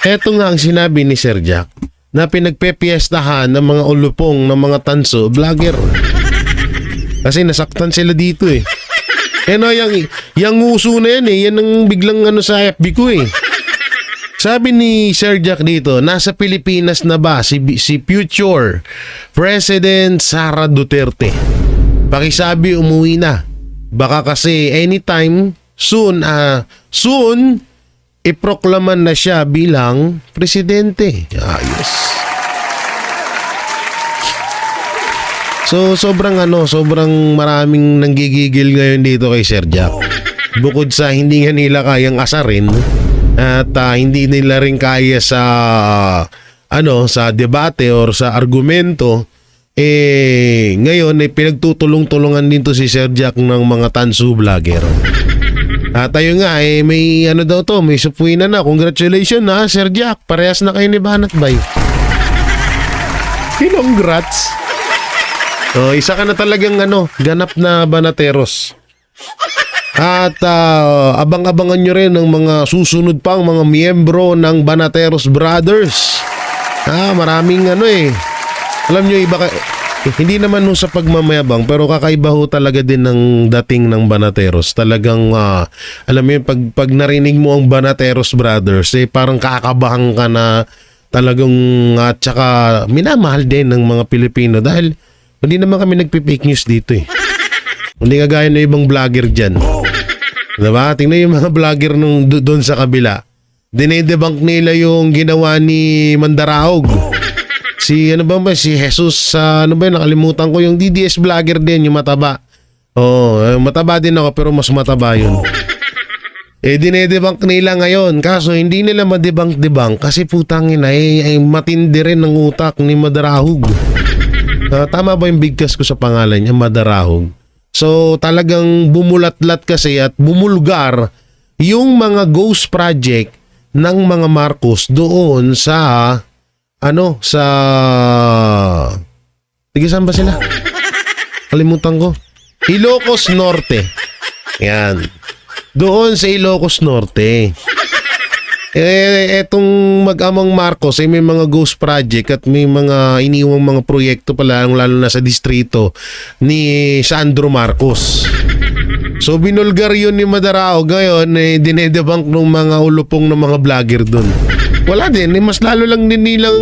Eto nga ang sinabi ni Sir Jack na pinagpepiestahan ng mga ulupong ng mga tanso vlogger. Kasi nasaktan sila dito eh. Yung uso na yan eh. Yan ang biglang sa FB ko eh. Sabi ni Sir Jack dito, nasa Pilipinas na ba si future President Sara Duterte? Pakisabi umuwi na. Baka kasi anytime soon iproklaman na siya bilang presidente. Ayos. So sobrang maraming nanggigigil ngayon dito kay Sir Jack. Bukod sa hindi nga nila kayang asarin at hindi nila rin kaya sa debate or sa argumento, ngayon ay pinagtutulong-tulungan din to si Sir Jack ng mga tansu vlogger. At tayo nga may may supuinan na. Congratulations na Sir Jack. Parehas na kayo ni Banat Bay. Congrats. Isa ka na talagang ganap na banateros. At abang-abangan nyo rin ng mga susunod pang mga miyembro ng Banateros Brothers. Maraming alam nyo iba hindi naman sa pagmamayabang pero kakaiba ho talaga din ng dating ng Banateros. Talagang alam mo yun, pag narinig mo ang Banateros Brothers parang kakabahan ka na talagang at saka minamahal din ng mga Pilipino dahil hindi naman kami nagpi-fake news dito eh. Hindi kagaya ng ibang vlogger dyan. Diba? Tingnan yung mga vlogger doon sa kabila. Dinedebunk nila yung ginawa ni Mandaraog. Si Jesus, nakalimutan ko yung DDS vlogger din, yung mataba. Mataba din ako pero mas mataba yun. Dinedebunk nila ngayon. Kaso hindi nila madebunk kasi putangin ay matindi rin ng utak ni Madarahog. Tama ba yung bigkas ko sa pangalan niya, Madarahog? So talagang bumulatlat kasi at bumulgar yung mga ghost project ng mga Marcos doon sa tiga saan ba sila? Kalimutan ko. Ilocos Norte. Yan. Doon sa Ilocos Norte. Etong mag-amang Marcos ay may mga ghost project at may mga iniwang mga proyekto pala lalo na sa distrito ni Sandro Marcos. So binulgar yun ni Madarao ngayon dinedebunk ng mga ulupong ng mga vlogger dun. Wala din, mas lalo lang din nilang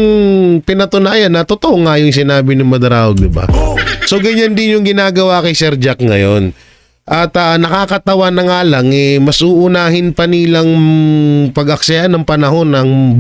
pinatunayan na totoo nga yung sinabi ni Madarao, di ba? So ganyan din yung ginagawa kay Sir Jack ngayon. At nakakatawa na nga lang mas uunahin pa nilang pag-aksaya ng panahon ng